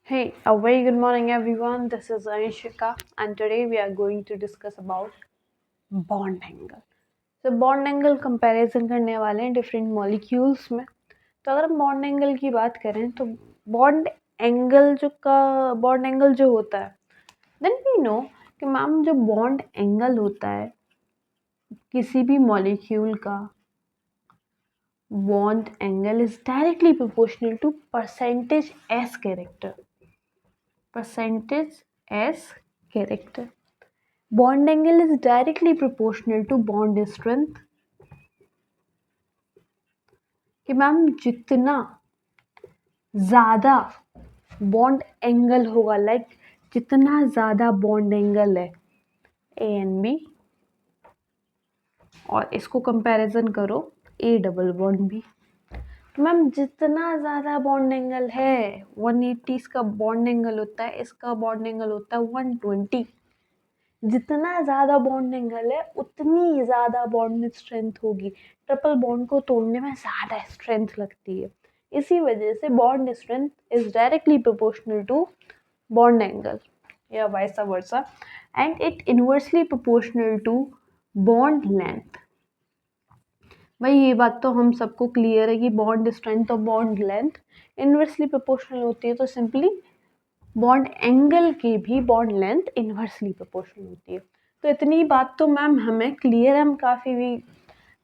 Hey, a very good morning everyone. This is Anishika and today we are going to discuss about bond angle. So bond angle comparison करने वाले हैं different molecules में. तो अगर हम bond angle की बात करें तो bond angle जो होता है then we know कि मैम जो bond angle होता है किसी भी molecule का bond angle is directly proportional to percentage S character. Percentage S character. Bond angle is directly proportional to bond strength. कि मैम जितना ज़्यादा बॉन्ड एंगल होगा जितना ज़्यादा बॉन्ड एंगल है ए एंड बी और इसको कंपैरिजन करो ए डबल बॉन्ड बी तो मैम जितना ज़्यादा बॉन्ड एंगल है 180 इसका बॉन्ड एंगल होता है, इसका बॉन्ड एंगल होता है 120. जितना ज़्यादा बॉन्ड एंगल है उतनी ज़्यादा बॉन्ड में स्ट्रेंथ होगी. ट्रिपल बॉन्ड को तोड़ने में ज़्यादा स्ट्रेंथ लगती है. इसी वजह से bond strength is directly proportional to bond angle या vice versa and it inversely proportional to bond length. भाई ये बात तो हम सबको क्लियर है कि बॉन्ड स्ट्रेंथ और बॉन्ड लेंथ इनवर्सली प्रोपोर्शनल होती है. तो सिंपली बॉन्ड एंगल की भी बॉन्ड लेंथ इन्वर्सली प्रोपोर्शनल होती है. तो इतनी बात तो मैम हमें क्लियर है, हम काफ़ी भी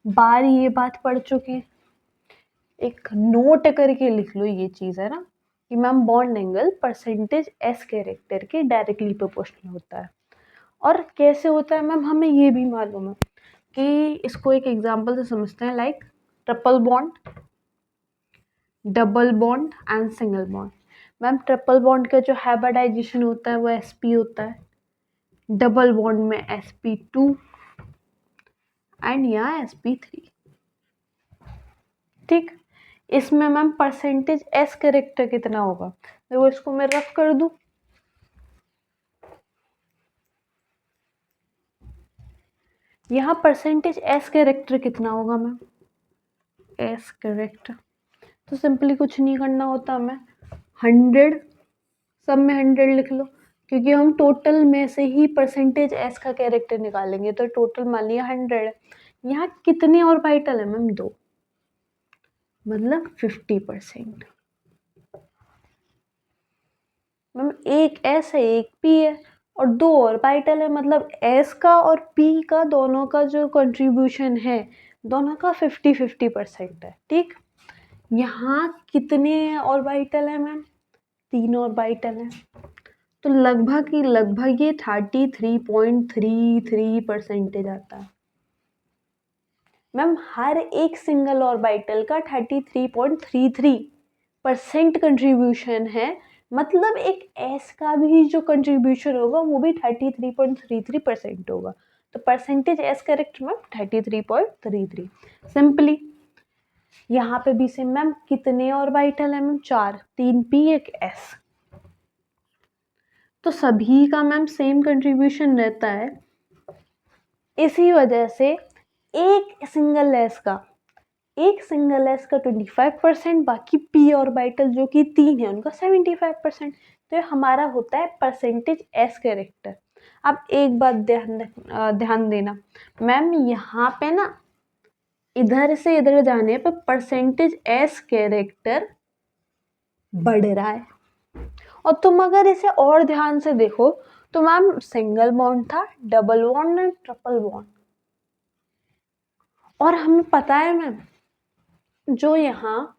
बार ये बात पढ़ चुके हैं. एक नोट करके लिख लो ये चीज़ है ना कि ma'am bond angle percentage s character के डायरेक्टली प्रोपोर्शनल होता है. और कैसे होता है मैम हमें ये भी मालूम है कि इसको एक एग्जांपल से समझते हैं like triple bond, double bond and single bond. Ma'am triple bond का जो हाइब्रिडाइजेशन होता है वो sp होता है, डबल बॉन्ड में sp2 एंड यहाँ sp3. ठीक, इसमें मैम परसेंटेज s कैरेक्टर कितना होगा. देखो इसको मैं रफ कर दूं. यहाँ परसेंटेज s कैरेक्टर कितना होगा मैम, s कैरेक्टर तो सिंपली कुछ नहीं करना होता हमें, 100 सब में 100 लिख लो क्योंकि हम टोटल में से ही परसेंटेज एस का कैरेक्टर निकालेंगे. तो टोटल मान लिया 100 है. यहाँ कितने ऑर्बिटल है मैम, 2, मतलब 50%. मैम एक एस है एक पी है और 2 ऑर्बिटल है, मतलब एस का और पी का दोनों का जो कंट्रीब्यूशन है दोनों का 50-50% है. ठीक, यहाँ कितने ऑर्बिटल है मैम, 3 ऑर्बिटल है. तो लगभग ये 33.33% आता है. मैम हर एक सिंगल ऑर्बिटल का 33.33% कंट्रीब्यूशन है, मतलब एक एस का भी जो कंट्रीब्यूशन होगा वो भी 33.33% होगा. तो percentage S correct ma'am 33.33. Simply यहाँ पे भी से मैम कितने ऑर्बिटल है मैम, 4, 3 पी 1 एस. तो सभी का मैम सेम कंट्रीब्यूशन रहता है. इसी वजह से एक सिंगल एस का 25%, बाकी पी ऑर्बिटल जो कि 3 है उनका 75%. तो ये हमारा होता है परसेंटेज एस कैरेक्टर. अब एक बात ध्यान देना मैम, यहाँ पे ना इधर से इधर जाने पे परसेंटेज एस कैरेक्टर बढ़ रहा है. और तुम अगर इसे और ध्यान से देखो तो मैम सिंगल बॉन्ड था, double bond and triple bond. और हमें पता है मैम जो यहाँ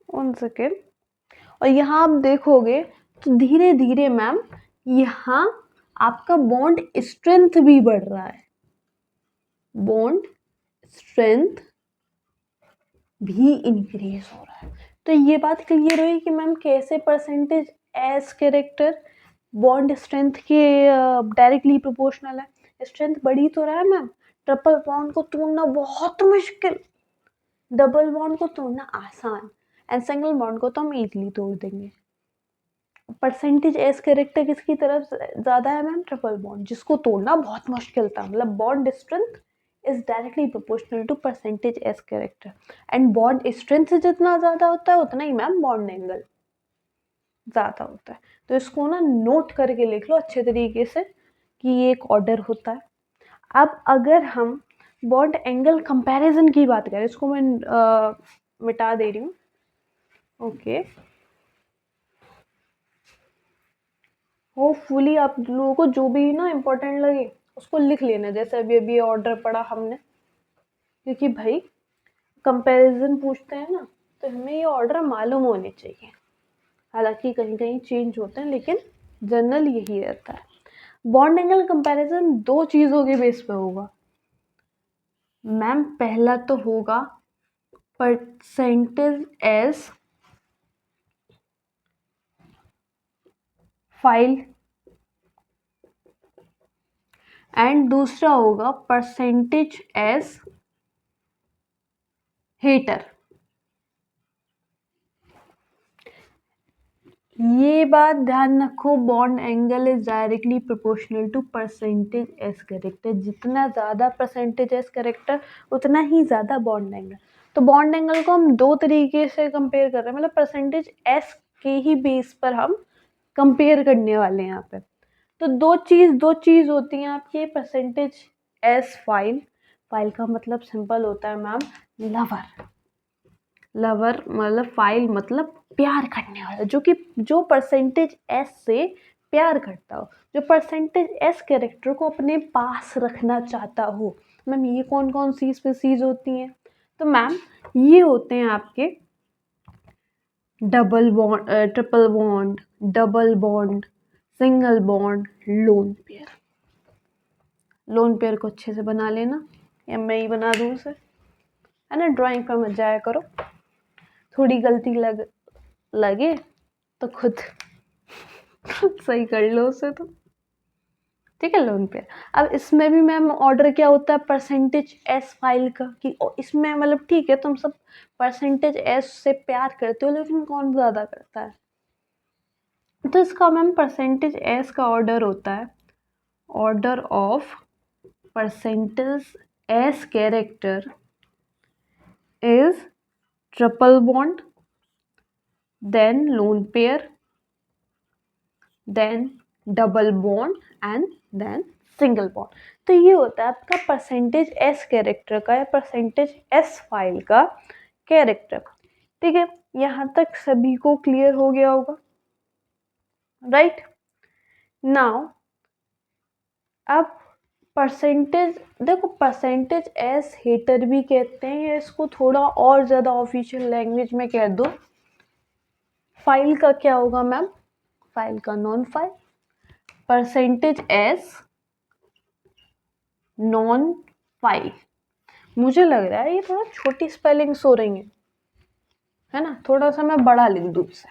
1 सेकेंड, और यहाँ आप देखोगे तो धीरे धीरे मैम यहाँ आपका बॉन्ड स्ट्रेंथ भी बढ़ रहा है. बॉन्ड स्ट्रेंथ भी इंक्रीज हो रहा है. तो ये बात क्लियर हुई कि मैम कैसे percentage s character bond strength के डायरेक्टली प्रोपोर्शनल है. स्ट्रेंथ बढ़ी तो रहा है मैम. ट्रिपल बॉन्ड को तोड़ना बहुत मुश्किल, डबल बॉन्ड को तोड़ना आसान एंड सिंगल बॉन्ड को तो हम इजीली तोड़ देंगे. परसेंटेज एस कैरेक्टर किसकी तरफ ज़्यादा है मैम, ट्रिपल बॉन्ड, जिसको तोड़ना बहुत मुश्किल था. मतलब bond strength is directly proportional to percentage s character and bond strength जितना ज़्यादा होता है उतना ही मैम बॉन्ड एंगल. ज़्यादा होता है। तो इसको ना नोट करके लिख लो अच्छे तरीके से कि ये एक ऑर्डर होता है। अब अगर हम बॉन्ड एंगल कंपैरिजन की बात करें, इसको मैं मिटा दे रही हूँ। ओके, होपफुली आप लोगों को जो भी ना इम्पोर्टेंट लगे उसको लिख लेना, जैसे अभी अभी ऑर्डर पढ़ा हमने, क्योंकि भाई कंपैरिजन पूछते हैं ना, तो हमें ये ऑर्डर मालूम होने चाहिए। हालांकि कहीं कहीं चेंज होते हैं, लेकिन जनरल यही रहता है। बॉन्ड एंगल कंपैरिजन दो चीज़ों के बेस पे होगा मैम। पहला तो होगा परसेंटेज एस फाइल, एंड दूसरा होगा परसेंटेज एस हीटर। ये बात ध्यान रखो, bond angle is directly proportional to percentage s character. जितना ज़्यादा परसेंटेज एस कैरेक्टर उतना ही ज़्यादा बॉन्ड एंगल। तो बॉन्ड एंगल को हम दो तरीके से कंपेयर कर रहे हैं, मतलब परसेंटेज एस के ही बेस पर हम कंपेयर करने वाले हैं यहाँ पे। तो दो चीज़ होती हैं आपकी, परसेंटेज एस फाइल। फाइल का मतलब सिंपल होता है मैम लवर। लवर मतलब फाइल मतलब प्यार करने वाला, जो परसेंटेज एस से प्यार करता हो, जो परसेंटेज एस कैरेक्टर को अपने पास रखना चाहता हो। मैम ये कौन कौन सी स्पीसीज होती हैं? तो मैम ये होते हैं आपके double bond, triple bond, double bond, single bond, lone pair. Lone pair को अच्छे से बना लेना, या मैं ही बना दूँ उसे, है ना। ड्राइंग पर मत जाया करो, थोड़ी गलती लगे तो खुद सही कर लो उसे, तो ठीक है। Lone pair. अब इसमें भी मैम ऑर्डर क्या होता है परसेंटेज एस फाइल का, कि इसमें मतलब ठीक है तुम सब परसेंटेज एस से प्यार करते हो, लेकिन कौन ज़्यादा करता है? तो इसका मैम परसेंटेज एस का ऑर्डर होता है order of percentage s character is triple bond, then lone pair, then double bond and then single bond. तो ये होता है आपका परसेंटेज एस कैरेक्टर का या परसेंटेज एस फाइल का कैरेक्टर। ठीक है, यहाँ तक सभी को क्लियर हो गया होगा, राइट। नाउ अब परसेंटेज, देखो परसेंटेज एस हेटर भी कहते हैं, या इसको थोड़ा और ज़्यादा ऑफिशियल लैंग्वेज में कह दो, फाइल का क्या होगा मैम? फाइल का non file. Percentage S non file. मुझे लग रहा है ये थोड़ा छोटी स्पेलिंग्स हो रही हैं, है ना। थोड़ा सा मैं बड़ा लिख दूँ इसे,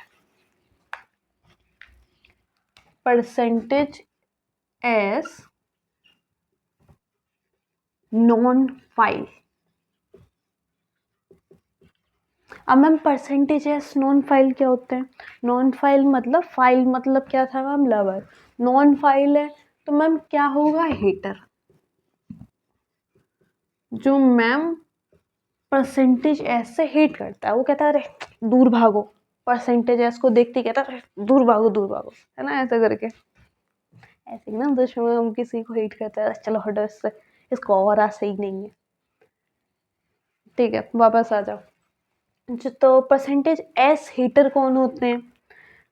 परसेंटेज एस नॉन फाइल। अब ma'am percentage S non file क्या होते हैं? नॉन फाइल मतलब क्या था मैम? लवर। नॉन फाइल है तो मैम क्या होगा? हेटर। जो मैम परसेंटेज एस से हेट करता है, वो कहता है अरे दूर भागो, परसेंटेज एस को देखते कहता है दूर भागो दूर भागो, है ना, ऐसा करके। ऐसे ना दुश्मन हम किसी को हेट करता है, चलो हटो इससे, इसको और सही नहीं है। ठीक है, वापस आ जाओ। तो परसेंटेज एस हेटर कौन होते हैं?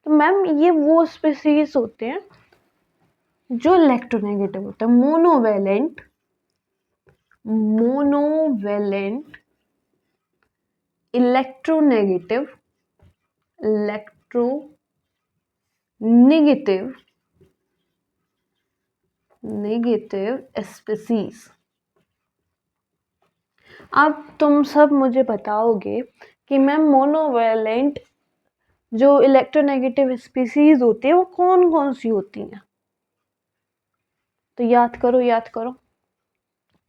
तो मैम ये वो स्पीसीज होते हैं जो इलेक्ट्रोनेगेटिव होते हैं, मोनोवेलेंट इलेक्ट्रोनेगेटिव स्पीसीज। अब तुम सब मुझे बताओगे कि मैम मोनोवेलेंट जो इलेक्ट्रोनेगेटिव स्पीसीज होती है वो कौन कौन सी होती हैं? तो याद करो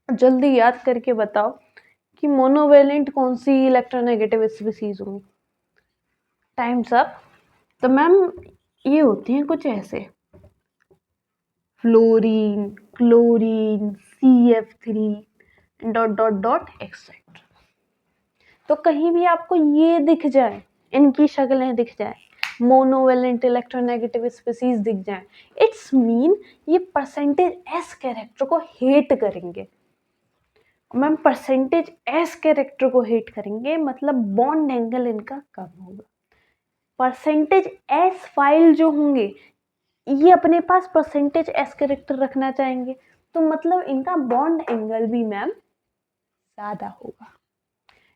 जल्दी याद करके बताओ कि मोनोवेलेंट कौन सी इलेक्ट्रोनेगेटिव स्पीसीज होंगी। Times up. तो मैम ये होती हैं कुछ ऐसे, fluorine, chlorine, CF3 dot dot dot etcetera. तो कहीं भी आपको ये दिख जाए, इनकी शक्लें दिख जाए, मोनोवेलेंट इलेक्ट्रोनेगेटिव स्पीसीज दिख जाए, इट्स मीन ये परसेंटेज एस कैरेक्टर को हेट करेंगे। मैम परसेंटेज एस कैरेक्टर को हेट करेंगे मतलब बॉन्ड एंगल इनका कम होगा। परसेंटेज एस फाइल जो होंगे ये अपने पास परसेंटेज एस कैरेक्टर रखना चाहेंगे, तो मतलब इनका बॉन्ड एंगल भी मैम ज़्यादा होगा।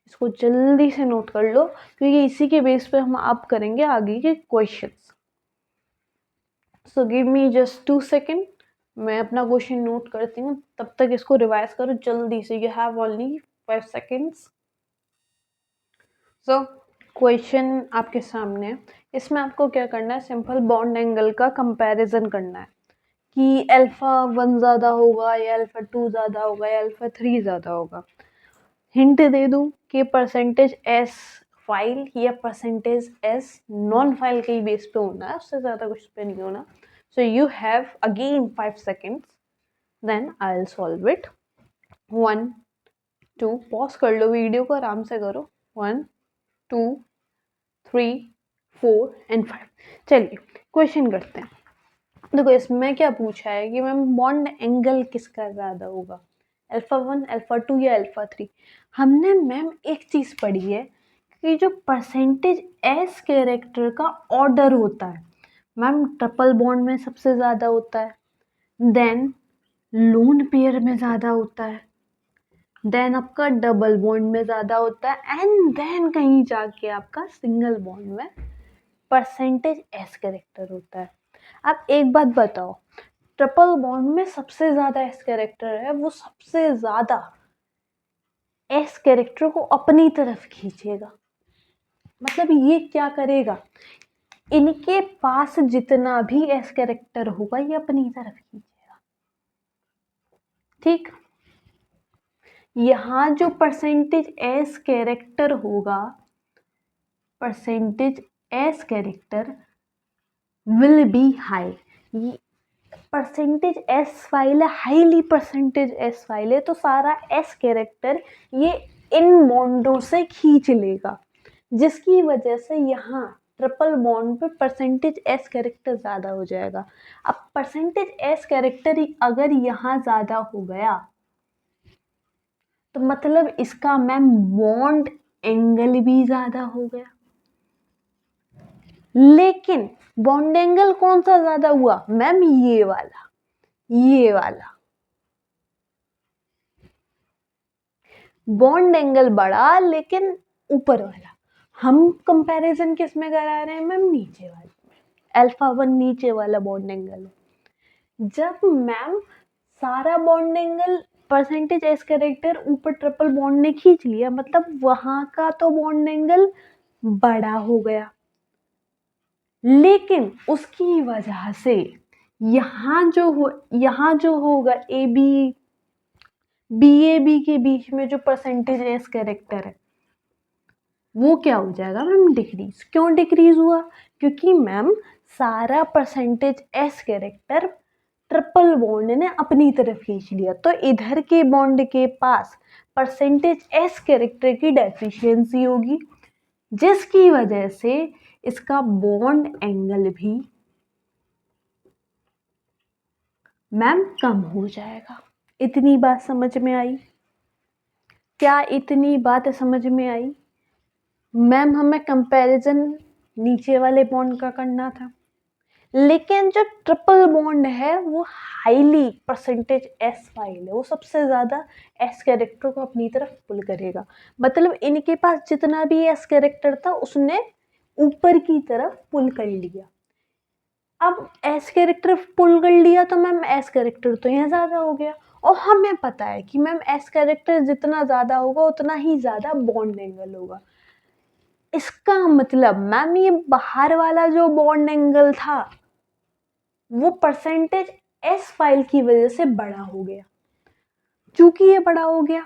इसको जल्दी से नोट कर लो क्योंकि इसी के बेस पे हम अब करेंगे आगे के questions. So give me just 2 second, मैं अपना क्वेश्चन नोट करती हूँ, तब तक इसको रिवाइज करो जल्दी से। You have only 5 seconds. So question आपके सामने, इसमें आपको क्या करना है, सिंपल बॉन्ड एंगल का कंपैरिजन करना है कि अल्फा 1 ज़्यादा होगा या अल्फा 2 ज़्यादा होगा या अल्फा 3 ज़्यादा होगा। हिंट दे दूं कि परसेंटेज एस फाइल या परसेंटेज एस नॉन फाइल के ही बेस पे होना है, उससे ज़्यादा कुछ पे नहीं होना। So you have again 5 seconds, then I will solve it. 1 2, pause कर लो वीडियो को, आराम से करो। 1 2 3 4 एंड 5। चलिए क्वेश्चन करते हैं। देखो इसमें क्या पूछा है कि मैम बॉन्ड एंगल किसका ज़्यादा होगा, अल्फा 1 अल्फा 2 या अल्फा 3। हमने मैम एक चीज़ पढ़ी है कि जो परसेंटेज एस कैरेक्टर का ऑर्डर होता है मैम ट्रिपल बॉन्ड में सबसे ज़्यादा होता है, देन लोन पेयर में ज़्यादा होता है, देन आपका डबल बॉन्ड में ज़्यादा होता है, एंड देन कहीं जाके आपका सिंगल बॉन्ड में परसेंटेज एस कैरेक्टर होता है। आप एक बात बताओ, ट्रिपल बॉन्ड में सबसे ज़्यादा एस कैरेक्टर है, वो सबसे ज़्यादा एस कैरेक्टर को अपनी तरफ खींचेगा। मतलब ये क्या करेगा, इनके पास जितना भी एस कैरेक्टर होगा ये अपनी तरफ खींचेगा। ठीक, यहाँ जो परसेंटेज एस कैरेक्टर होगा, percentage s character will be high. Percentage S file है, हाईली परसेंटेज एस फाइल है, तो सारा एस कैरेक्टर ये इन बॉन्डों से खींच लेगा, जिसकी वजह से यहाँ ट्रिपल बॉन्ड पे परसेंटेज एस कैरेक्टर ज़्यादा हो जाएगा। अब परसेंटेज एस कैरेक्टर अगर यहाँ ज़्यादा हो गया तो मतलब इसका मैम बॉन्ड एंगल भी ज़्यादा हो गया। लेकिन बॉन्ड एंगल कौन सा ज़्यादा हुआ मैम, ये वाला, ये वाला बॉन्ड एंगल बढ़ा लेकिन ऊपर वाला। हम कंपैरिजन किस में करा रहे हैं मैम, नीचे वाले में। अल्फा 1 नीचे वाला बॉन्ड एंगल है। जब मैम सारा bond angle percentage s character ऊपर ट्रिपल बॉन्ड ने खींच लिया, मतलब वहां का तो बॉन्ड एंगल बड़ा हो गया, लेकिन उसकी वजह से यहाँ जो होगा ए बी बी के बीच में जो परसेंटेज एस कैरेक्टर है वो क्या हो जाएगा मैम, डिक्रीज। क्यों डिक्रीज हुआ, क्योंकि मैम सारा percentage s character triple bond ने अपनी तरफ खींच लिया, तो इधर के बॉन्ड के पास परसेंटेज एस कैरेक्टर की डेफिशिएंसी होगी, जिसकी वजह से इसका बॉन्ड एंगल भी मैम कम हो जाएगा। इतनी बात समझ में आई क्या, इतनी बात समझ में आई मैम? हमें कंपैरिजन नीचे वाले बॉन्ड का करना था, लेकिन जो ट्रिपल बॉन्ड है वो हाईली परसेंटेज एस फाइल है, वो सबसे ज़्यादा एस कैरेक्टर को अपनी तरफ पुल करेगा। मतलब इनके पास जितना भी एस कैरेक्टर था उसने ऊपर की तरफ पुल कर लिया। अब एस कैरेक्टर पुल कर लिया तो मैम एस कैरेक्टर तो यहाँ ज़्यादा हो गया, और हमें पता है कि मैम एस कैरेक्टर जितना ज़्यादा होगा उतना ही ज़्यादा बॉन्ड एंगल होगा। इसका मतलब मैम ये बाहर वाला जो बॉन्ड एंगल था वो परसेंटेज एस फाइल की वजह से बड़ा हो गया। चूंकि ये बड़ा हो गया,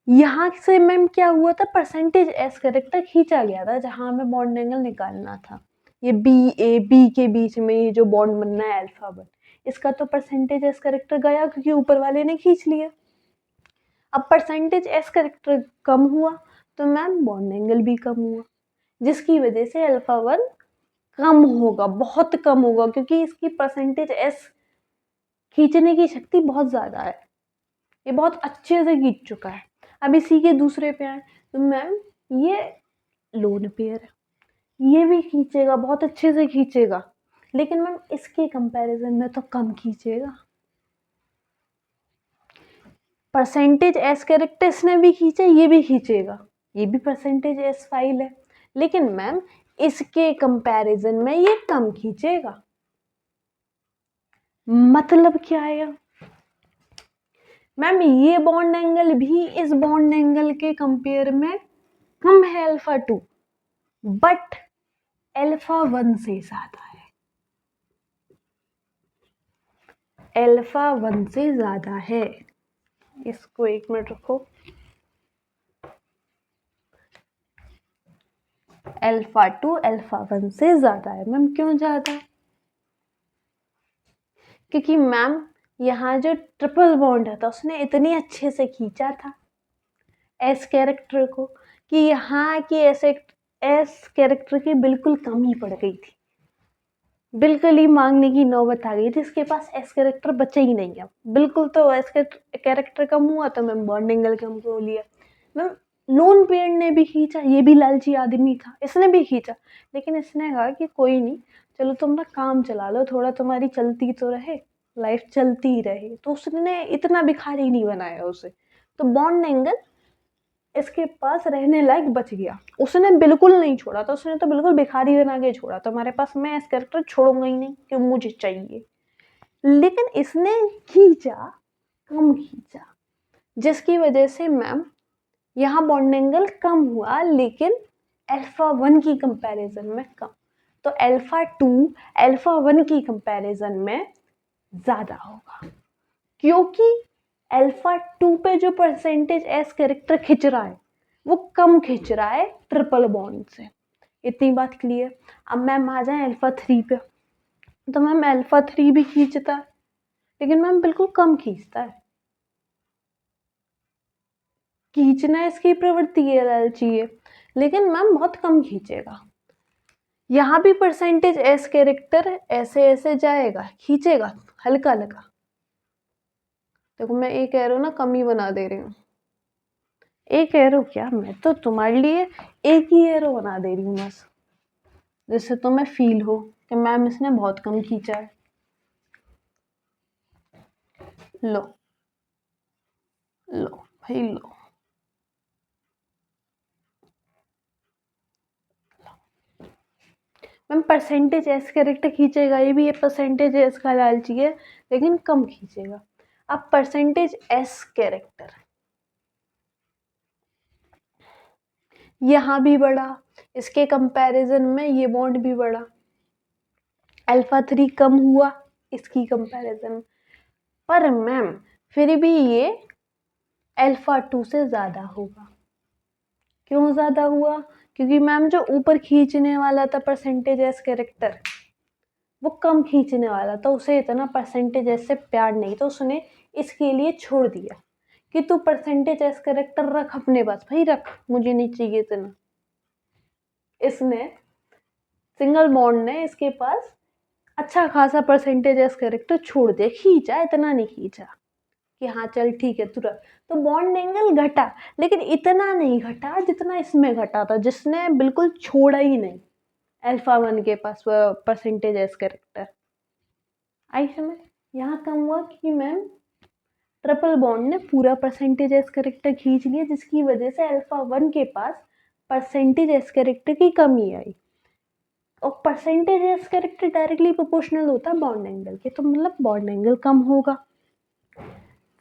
यहाँ से मैम क्या हुआ था, परसेंटेज एस कैरेक्टर खींचा गया था जहां हमें बॉन्ड एंगल निकालना था। ये बी के बीच में ये जो बॉन्ड बनना है अल्फा 1, इसका तो परसेंटेज एस कैरेक्टर गया क्योंकि ऊपर वाले ने खींच लिया। अब परसेंटेज एस कैरेक्टर कम हुआ तो मैम बॉन्ड एंगल भी कम हुआ, जिसकी वजह से अल्फा 1 कम होगा, बहुत कम होगा, क्योंकि इसकी परसेंटेज एस खींचने की शक्ति बहुत ज़्यादा है, ये बहुत अच्छे से खींच चुका है। अब इसी के दूसरे पे आए तो मैम ये लोन पेयर है, ये भी खींचेगा, बहुत अच्छे से खींचेगा, लेकिन मैम इसके कंपैरिजन में तो कम खींचेगा। परसेंटेज एस कैरेक्टर इसने भी खींचा, ये भी खींचेगा, ये भी परसेंटेज एस फाइल है, लेकिन मैम इसके कंपैरिजन में ये कम खींचेगा। मतलब क्या आया मैम, ये बॉन्ड एंगल भी इस बॉन्ड एंगल के कंपेयर में कम है अल्फा 2, बट अल्फा 1 से ज्यादा है, अल्फा 1 से ज्यादा है। इसको 1 मिनट रखो। अल्फा 2 अल्फा 1 से ज्यादा है। मैम क्यों ज्यादा है? क्योंकि मैम यहाँ जो ट्रिपल बॉन्ड था उसने इतनी अच्छे से खींचा था एस कैरेक्टर को कि यहाँ की एस कैरेक्टर की बिल्कुल कम ही पड़ गई थी, बिल्कुल ही मांगने की नौबत आ गई थी, इसके पास एस कैरेक्टर बचा ही नहीं है बिल्कुल। तो एस कैरेक्टर कम हुआ तो मैम बॉन्ड एंगल कम हो लिया। मैम लोन पेयर ने भी खींचा, ये भी लालची आदमी था, इसने भी खींचा, लेकिन इसने कहा कि कोई नहीं, चलो तुम ना काम चला लो थोड़ा, तुम्हारी चलती तो रहे, लाइफ चलती ही रहे। तो उसने इतना भिखारी नहीं बनाया उसे, तो बॉन्ड एंगल इसके पास रहने लायक बच गया। उसने बिल्कुल नहीं छोड़ा था, उसने तो बिल्कुल भिखारी बना के छोड़ा, तुम्हारे पास मैं इस कैरेक्टर छोड़ूंगा ही नहीं कि मुझे चाहिए। लेकिन इसने खींचा, कम खींचा, जिसकी वजह से मैम यहाँ बॉन्ड एंगल कम हुआ, लेकिन अल्फा 1 की कंपैरिजन में कम। तो अल्फा 2 अल्फा 1 की कंपैरिजन में ज्यादा होगा, क्योंकि अल्फा 2 पे जो परसेंटेज एस कैरेक्टर खिंच रहा है वो कम खिंच रहा है ट्रिपल बॉन्ड से। इतनी बात क्लियर। अब मैम आ जाए अल्फा 3 पे, तो मैम अल्फा 3 भी खींचता है, लेकिन मैम बिल्कुल कम खींचता है। खींचना इसकी प्रवृत्ति है, लालची है, लेकिन मैम बहुत कम खींचेगा। यहाँ भी परसेंटेज एस कैरेक्टर ऐसे ऐसे जाएगा, खींचेगा हल्का हल्का। देखो मैं एक एरो ना कम ही बना दे रही हूँ, एक एरो क्या, मैं तो तुम्हारे लिए एक ही एरो बना दे रही हूँ बस, जिससे तुम्हें फील हो कि मैम इसने बहुत कम खींचा है। लो लो भाई लो, मैम परसेंटेज एस कैरेक्टर खींचेगा, ये भी ये परसेंटेज एस का लालची है, लेकिन कम खींचेगा। अब परसेंटेज एस कैरेक्टर यहाँ भी बढ़ा, इसके कंपैरिजन में ये बॉन्ड भी बढ़ा, अल्फा 3 कम हुआ इसकी कंपैरिजन, पर मैम फिर भी ये अल्फा 2 से ज़्यादा होगा। क्यों ज़्यादा हुआ? क्योंकि मैम जो ऊपर खींचने वाला था परसेंटेज एस कैरेक्टर, वो कम खींचने वाला था, उसे इतना परसेंटेज एस से प्यार नहीं, तो उसने इसके लिए छोड़ दिया कि तू परसेंटेज एस कैरेक्टर रख अपने पास, भाई रख, मुझे नहीं चाहिए इतना। इसने सिंगल बॉन्ड ने इसके पास अच्छा खासा परसेंटेज एस कैरेक्टर छोड़ दिया, खींचा इतना नहीं खींचा कि हाँ चल ठीक है तुरंत। तो बॉन्ड एंगल घटा, लेकिन इतना नहीं घटा जितना इसमें घटा था, जिसने बिल्कुल छोड़ा ही नहीं अल्फा 1 के पास परसेंटेज एस कैरेक्टर। आई समझ? यहाँ कम हुआ कि मैम ट्रिपल बॉन्ड ने पूरा परसेंटेज एस कैरेक्टर खींच लिया, जिसकी वजह से अल्फा 1 के पास परसेंटेज एस कैरेक्टर की कमी आई। और percentage s character directly proportional होता है बॉन्ड एंगल के, तो मतलब बॉन्ड एंगल कम होगा।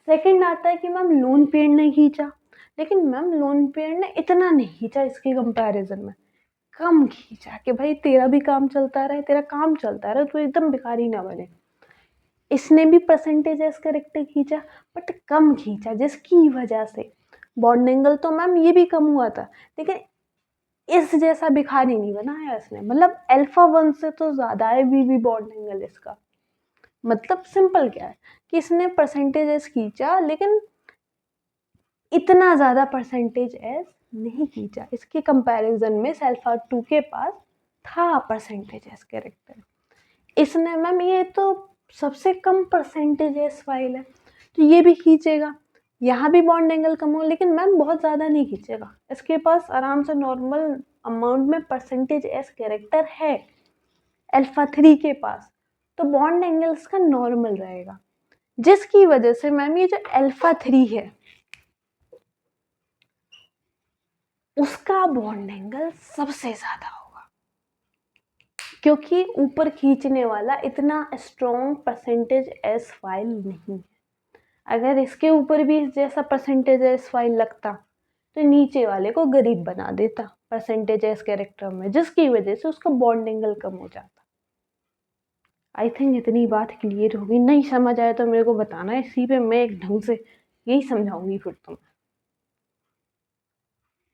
सेकंड आता है कि मैम लोन पेयर ने खींचा, लेकिन मैम लोन पेयर ने इतना नहीं खींचा इसके कंपैरिजन में, कम खींचा कि भाई तेरा भी काम चलता रहे, तेरा काम चलता रहे, तो एकदम भिखारी ना बने। इसने भी परसेंटेज एस कैरेक्टर खींचा, बट कम खींचा, जिसकी वजह से बॉन्ड एंगल तो मैम ये भी कम हुआ था, लेकिन इस जैसा भिखारी नहीं बनाया इसने। मतलब अल्फा 1 से तो ज्यादा है भी बॉन्ड एंगल इसका। मतलब सिंपल क्या है कि इसने परसेंटेज एस खींचा, लेकिन इतना ज़्यादा परसेंटेज एस नहीं खींचा। इसके कंपैरिजन में अल्फा 2 के पास था परसेंटेज एस कैरेक्टर। इसने मैम ये तो सबसे कम परसेंटेज एस फाइल है, तो ये भी खींचेगा, यहाँ भी बॉन्ड एंगल कम हो, लेकिन मैम बहुत ज़्यादा नहीं खींचेगा। इसके पास आराम से नॉर्मल अमाउंट में परसेंटेज एस कैरेक्टर है अल्फा 3 के पास, तो बॉन्ड एंगल इसका नॉर्मल रहेगा, जिसकी वजह से मैम ये जो अल्फा 3 है उसका बॉन्ड एंगल सबसे ज़्यादा होगा, क्योंकि ऊपर खींचने वाला इतना स्ट्रॉन्ग परसेंटेज एस फाइल नहीं है। अगर इसके ऊपर भी जैसा परसेंटेज एस फाइल लगता तो नीचे वाले को गरीब बना देता परसेंटेज एस कैरेक्टर में, जिसकी वजह से उसका बॉन्ड एंगल कम हो जाता। आई थिंक इतनी बात क्लियर होगी। नहीं समझ आया तो मेरे को बताना, इसी पे मैं एक ढंग से यही समझाऊंगी। फिर तुम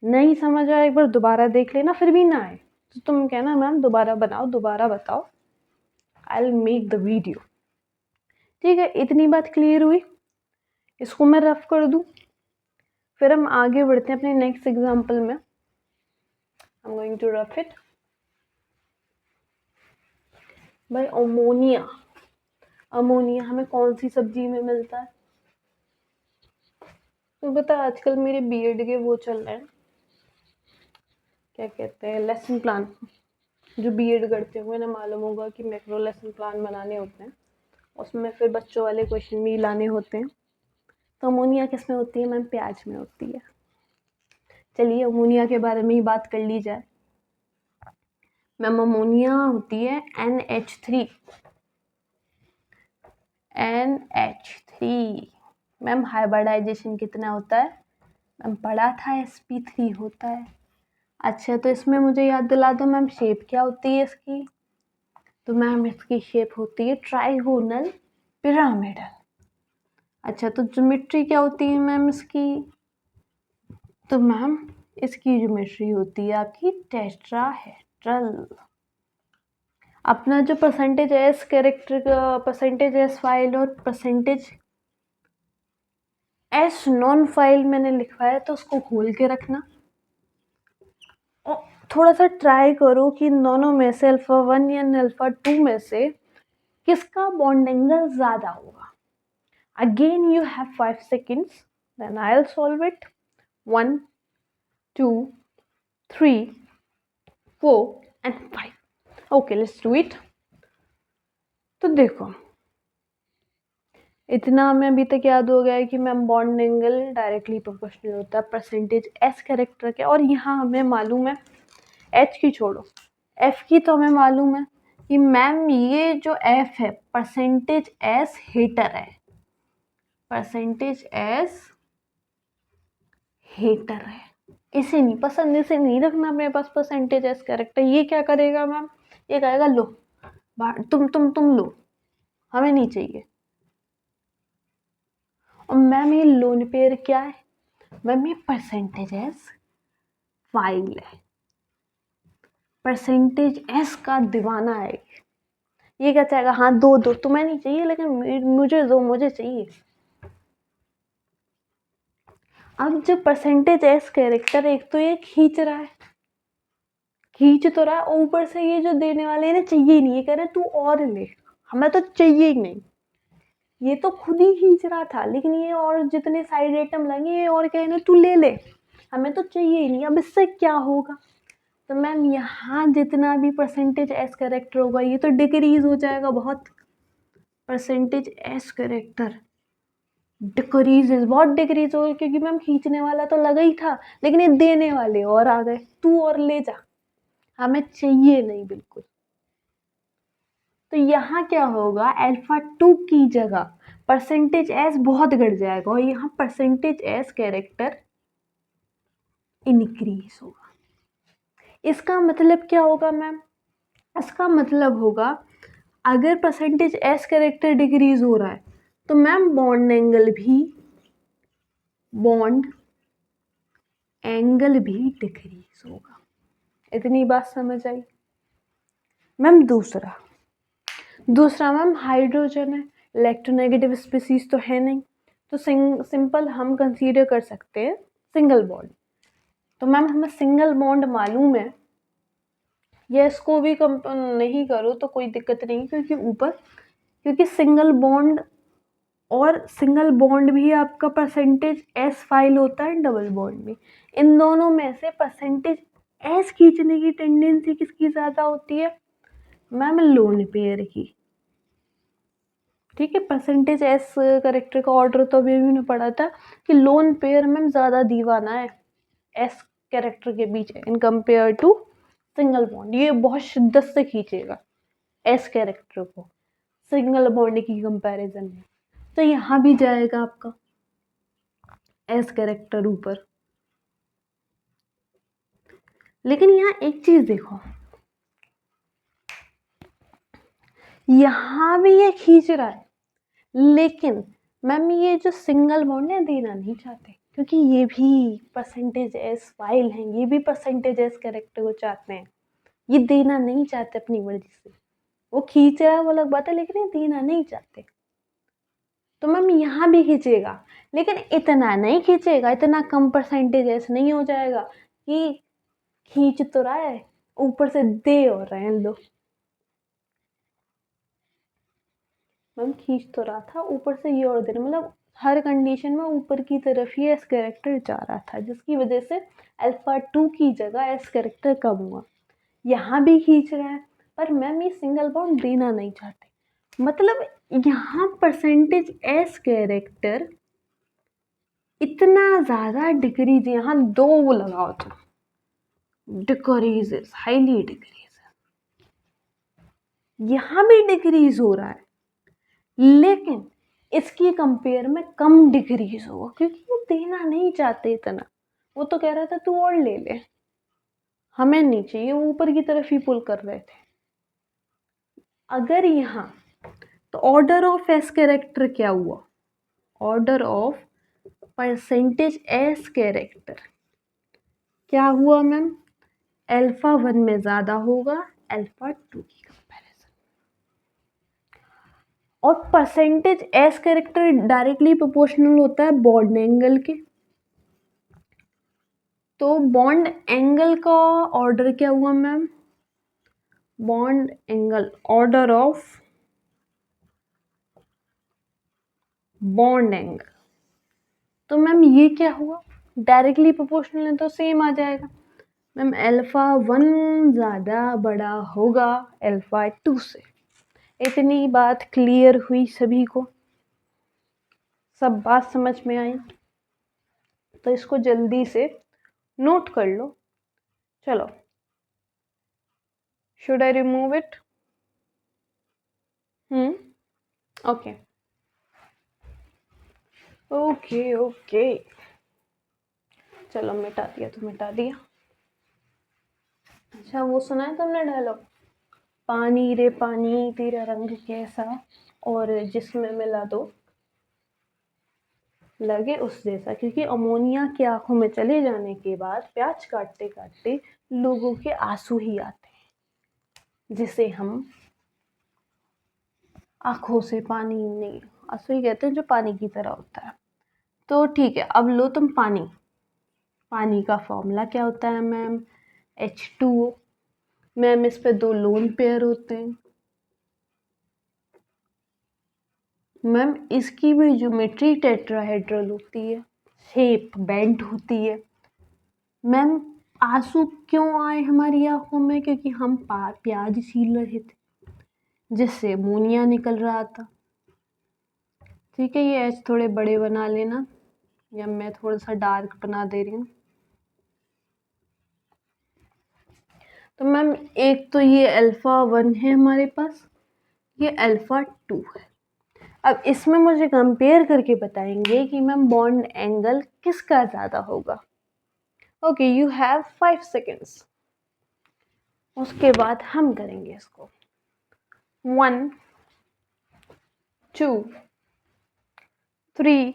नहीं समझ आया एक बार दोबारा देख लेना, फिर भी ना आए तो तुम कहना मैम दोबारा बनाओ, दोबारा बताओ, I will make the video. ठीक है, इतनी बात क्लियर हुई, इसको मैं रफ कर दूं, फिर हम आगे बढ़ते हैं अपने नेक्स्ट एग्जाम्पल में। I am going to rough it. भाई अमोनिया, अमोनिया हमें कौन सी सब्जी में मिलता है? तो बता, आजकल मेरे बीएड के वो चल रहे हैं, क्या कहते हैं, लेसन प्लान। जो बीएड करते हुए ना मालूम होगा कि मैक्रो लेसन प्लान बनाने होते हैं, उसमें फिर बच्चों वाले क्वेश्चन भी लाने होते हैं। तो अमोनिया किस में होती है मैम? प्याज में होती है। चलिए अमोनिया के बारे में ही बात कर ली जाए। मैम अमोनिया होती है NH3। NH3 मैम हाइब्रिडाइजेशन कितना होता है? मैम पढ़ा था sp3 होता है। अच्छा, तो इसमें मुझे याद दिला दो मैम, शेप क्या होती है इसकी? तो मैम इसकी शेप होती है ट्राइगोनल पिरामिडल। अच्छा, तो ज्योमेट्री क्या होती है मैम इसकी? तो मैम इसकी ज्योमेट्री होती है आपकी टेट्राहेड्रल। अपना जो परसेंटेज एस कैरेक्टर का परसेंटेज एस फाइल और परसेंटेज एस नॉन फाइल मैंने लिखवाया, तो उसको खोल के रखना और थोड़ा सा ट्राई करो कि दोनों में से अल्फा 1 या अल्फा 2 में से किसका बॉन्ड एंगल ज़्यादा होगा। Again you have 5 seconds, then I will solve it. 1 2 3 4 and 5। Okay, let's do it. तो देखो, इतना हमें अभी तक याद हो गया है कि ma'am bond angle directly proportional होता है परसेंटेज एस कैरेक्टर के, और यहाँ हमें मालूम है, एच की छोड़ो, एफ की तो हमें मालूम है कि मैम ये जो एफ है परसेंटेज एस हेटर है, परसेंटेज एस हेटर है। इसे नहीं पसंद, इसे नहीं रखना अपने पास परसेंटेज एस कैरेक्टर। ये क्या करेगा मैम? ये कहेगा लो तुम लो, हमें नहीं चाहिए। और मैम ये लोन पेयर क्या है? मैम ये परसेंटेज एस फाइल है, परसेंटेज एस का दीवाना है। ये क्या चाहेगा? हाँ दो दो, तुम्हें नहीं चाहिए लेकिन मुझे दो, मुझे चाहिए। अब जो परसेंटेज एस कैरेक्टर, एक तो ये खींच रहा है, खींच तो रहा है, ऊपर से ये जो देने वाले ने चाहिए ही नहीं, ये कह रहे तू और ले, हमें तो चाहिए ही नहीं। ये तो खुद ही खींच रहा था, लेकिन ये और जितने साइड आइटम लगे ये और कह रहे तू ले ले, हमें तो चाहिए ही नहीं। अब इससे क्या होगा? तो मैम यहाँ जितना भी परसेंटेज एस कैरेक्टर होगा ये तो डिक्रीज हो जाएगा बहुत। परसेंटेज एस कैरेक्टर डिक्रीज, बहुत डिक्रीज हो गया, क्योंकि मैम खींचने वाला तो लगा ही था, लेकिन ये देने वाले और आ गए, तू और ले जा, हमें चाहिए नहीं बिल्कुल। तो यहाँ क्या होगा, अल्फा 2 की जगह परसेंटेज एस बहुत घट जाएगा और यहाँ परसेंटेज एस कैरेक्टर इनक्रीज होगा। इसका मतलब क्या होगा मैम? इसका मतलब होगा अगर परसेंटेज एस कैरेक्टर डिक्रीज हो रहा है तो मैम बॉन्ड एंगल भी डिक्रीज होगा। इतनी बात समझ आई मैम? दूसरा मैम हाइड्रोजन है, इलेक्ट्रोनेगेटिव स्पीसीज तो है नहीं, तो सिंपल हम कंसीडर कर सकते हैं सिंगल बॉन्ड। तो मैम हमें सिंगल बॉन्ड मालूम है यस को भी नहीं करो तो कोई दिक्कत नहीं, क्योंकि ऊपर, क्योंकि सिंगल बॉन्ड और सिंगल बॉन्ड भी आपका परसेंटेज एस फाइल होता है, डबल बॉन्ड भी। इन दोनों में से परसेंटेज एस खींचने की टेंडेंसी किसकी ज़्यादा होती है मैम? लोन पेयर की। ठीक है, परसेंटेज एस करेक्टर का ऑर्डर तो अभी हमने पढ़ा था कि लोन पेयर मैम ज़्यादा दीवाना है एस कैरेक्टर के पीछे in compare to single bond. ये बहुत शिद्दत से खींचेगा एस कैरेक्टर को सिंगल बॉन्ड की कंपैरिजन में। तो यहाँ भी जाएगा आपका एस कैरेक्टर ऊपर। लेकिन यहाँ एक चीज देखो, यहाँ भी ये खींच रहा है, लेकिन मैम ये जो सिंगल बॉन्ड है देना नहीं चाहते, क्योंकि ये भी परसेंटेज एस फाइल हैं, ये भी परसेंटेज एस कैरेक्टर को चाहते हैं, ये देना नहीं चाहते अपनी मर्जी से। वो खींच रहा है वो अलग बात है, लेकिन ये देना नहीं चाहते। तो मैम यहाँ भी खींचेगा, लेकिन इतना नहीं खींचेगा, इतना कम परसेंटेज एस नहीं हो जाएगा कि खींच तो रहा है ऊपर से दे और रहे हैं लोग। मैम खींच तो रहा था ऊपर से ये और दे रहे, मतलब हर कंडीशन में ऊपर की तरफ ही एस कैरेक्टर जा रहा था, जिसकी वजह से अल्फा 2 की जगह एस कैरेक्टर कम हुआ। यहाँ भी खींच रहा है, पर मैम ये सिंगल बॉन्ड देना नहीं चाहते, मतलब यहाँ परसेंटेज एस कैरेक्टर इतना ज़्यादा डिक्रीज, यहाँ दो लगाओ तो डिक्रीजेस, हाईली डिक्रीज, यहाँ भी डिक्रीज हो रहा है, लेकिन इसकी कंपेयर में कम डिक्रीज होगा, क्योंकि वो देना नहीं चाहते इतना। वो तो कह रहा था तू और ले ले, हमें नहीं चाहिए, वो ऊपर की तरफ ही पुल कर रहे थे। अगर यहाँ तो ऑर्डर ऑफ एस कैरेक्टर क्या हुआ? Order of percentage s character क्या हुआ मैम? अल्फा 1 में ज़्यादा होगा अल्फा 2 की कंपैरिजन। और percentage s character directly proportional होता है बॉन्ड एंगल के। तो बॉन्ड एंगल का ऑर्डर क्या हुआ ma'am? Bond angle, order of bond angle. तो मैम ये क्या हुआ? डायरेक्टली प्रोपोर्शनल है तो सेम आ जाएगा मैम, अल्फा 1 ज़्यादा बड़ा होगा अल्फा 2 से। इतनी बात क्लियर हुई सभी को? सब बात समझ में आई? तो इसको जल्दी से नोट कर लो। चलो, should I remove it? Okay okay okay, चलो मिटा दिया तो मिटा दिया। अच्छा वो सुना है तुमने डायलॉग, पानी रे पानी तेरा रंग कैसा, और जिसमें मिला दो लगे उस जैसा। क्योंकि अमोनिया की आंखों में चले जाने के बाद प्याज काटते काटते लोगों के आंसू ही आते हैं, जिसे हम आंखों से पानी नहीं, आंसू ही कहते हैं जो पानी की तरह होता है। तो ठीक है, अब लो तुम पानी, पानी का फॉर्मूला क्या होता है मैम? H2O। मैम इस पे दो लोन पेयर होते हैं। मैम इसकी भी ज्योमेट्री टेट्राहेड्रल होती है, शेप बेंट होती है। मैम आंसू क्यों आए हमारी आंखों में? क्योंकि हम प्याज छील रहे थे, जिससे अमोनिया निकल रहा था। ठीक है, ये एच थोड़े बड़े बना लेना, या मैं थोड़ा सा डार्क बना दे रही हूँ। तो मैम एक तो ये अल्फा 1 है हमारे पास, ये अल्फा 2 है। अब इसमें मुझे कंपेयर करके बताएंगे कि मैम बॉन्ड एंगल किसका ज़्यादा होगा। ओके, यू हैव 5 सेकेंड्स, उसके बाद हम करेंगे इसको। 1 2 3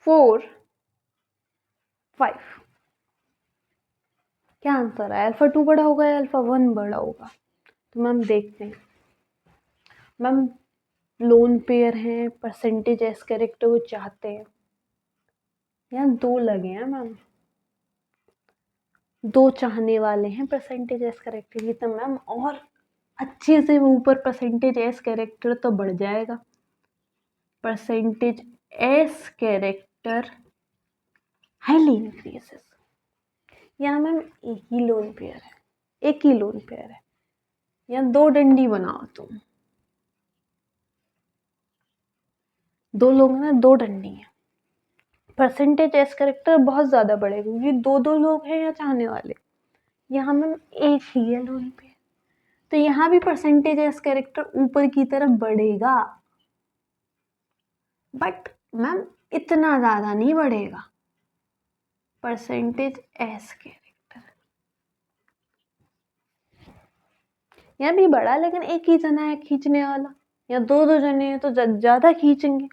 4 5। क्या आंसर है? अल्फा 2 बड़ा होगा या अल्फा 1 बड़ा होगा? तो मैम देखते हैं। मैम लोन पेयर हैं, परसेंटेज एस कैरेक्टर को चाहते हैं, यहाँ दो लगे हैं मैम। 2 चाहने वाले हैं परसेंटेज एस कैरेक्टर की, तो मैम और अच्छे से ऊपर परसेंटेज एस कैरेक्टर तो बढ़ जाएगा। Percentage s character highly increases. यहाँ मैम एक ही लोन पेयर है, एक ही लोन पेयर है, यहाँ 2 डंडी बनाओ तुम, 2 लोग ना 2 डंडी है, परसेंटेज एस कैरेक्टर बहुत ज़्यादा बढ़ेगा क्योंकि 2 लोग हैं या चाहने वाले। यहाँ मैम एक ही है लोन पेयर, तो यहाँ भी परसेंटेज एस कैरेक्टर ऊपर की तरफ बढ़ेगा, बट मैम इतना ज़्यादा नहीं बढ़ेगा। परसेंटेज एस कैरेक्टर यहाँ भी बढ़ा, लेकिन एक ही जना है खींचने वाला, या 2 जने हैं तो ज़्यादा खींचेंगे।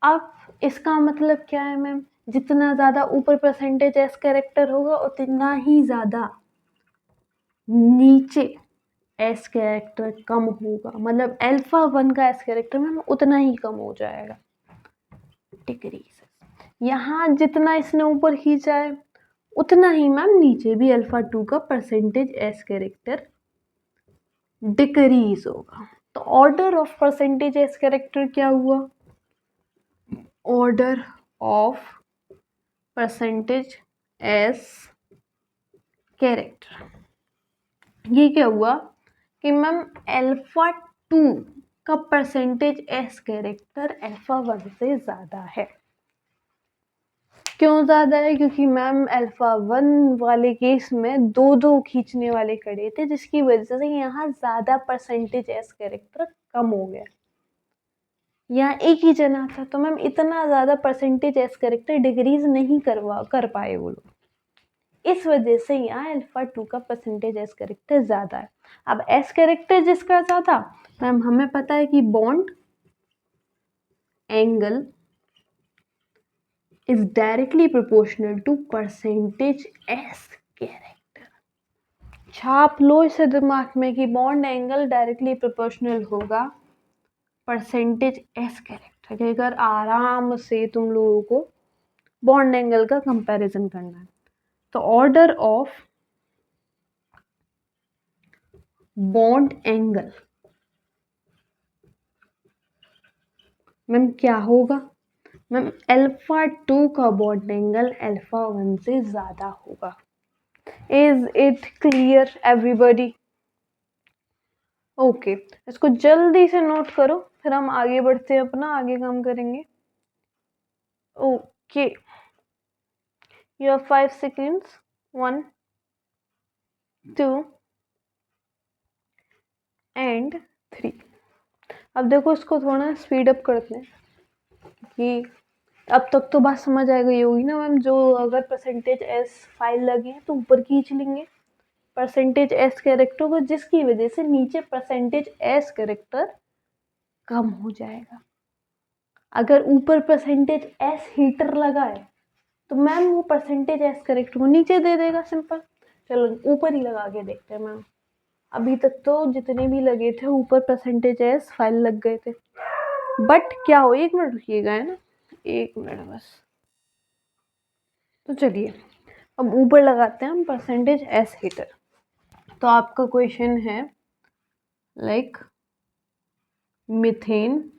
अब इसका मतलब क्या है मैम, जितना ज़्यादा ऊपर परसेंटेज एस कैरेक्टर होगा उतना ही ज़्यादा नीचे एस कैरेक्टर कम होगा, मतलब अल्फा 1 का एस कैरेक्टर मैम उतना ही कम हो जाएगा डिग्री से। यहाँ जितना इसने ऊपर खींचा है उतना ही मैम नीचे भी अल्फा 2 का परसेंटेज एस कैरेक्टर डिक्रीज होगा। तो order of percentage s character क्या हुआ, order of percentage s character ये क्या हुआ कि मैम अल्फा 2 का परसेंटेज एस कैरेक्टर अल्फा 1 से ज़्यादा है। क्यों ज़्यादा है, क्योंकि मैम अल्फा 1 वाले केस में 2 खींचने वाले खड़े थे, जिसकी वजह से यहाँ ज़्यादा परसेंटेज एस कैरेक्टर कम हो गया। यहाँ एक ही जना था तो मैम इतना ज़्यादा परसेंटेज एस कैरेक्टर डिक्रीज नहीं कर पाए वो लोग, इस वजह से यहाँ अल्फा 2 का परसेंटेज एस कैरेक्टर ज़्यादा है। अब एस कैरेक्टर जिसका ज़्यादा, मैम हमें पता है कि bond angle is directly proportional to percentage s character. छाप लो इसे दिमाग में कि बॉन्ड एंगल डायरेक्टली प्रोपोर्शनल होगा परसेंटेज एस कैरेक्टर के। अगर आराम से तुम लोगों को बॉन्ड एंगल का कंपैरिजन करना है तो order of bond angle ma'am क्या होगा, मैम अल्फा 2 का बॉन्ड एंगल अल्फा 1 से ज़्यादा होगा। Is it clear everybody? Okay, इसको जल्दी से नोट करो, फिर हम आगे बढ़ते हैं, अपना आगे काम करेंगे। Okay, you have 5 seconds, 1 2 and 3। अब देखो इसको थोड़ा स्पीड अप करते हैं कि अब तक तो बात समझ आ गई होगी ना मैम। जो अगर परसेंटेज एस फाइल लगे तो ऊपर खींच लेंगे परसेंटेज एस कैरेक्टर को, जिसकी वजह से नीचे परसेंटेज एस कैरेक्टर कम हो जाएगा। अगर ऊपर परसेंटेज एस हीटर लगा है तो मैम वो परसेंटेज एस कैरेक्टर को नीचे दे देगा, सिंपल। चलो ऊपर ही लगा के देखते हैं मैम। अभी तक तो जितने भी लगे थे ऊपर परसेंटेज एस फाइल लग गए थे, बट क्या हो, 1 मिनट रुकिएगा, है ना, 1 मिनट बस। तो चलिए अब ऊपर लगाते हैं हम परसेंटेज एस हीटर। तो आपका क्वेश्चन है लाइक मीथेन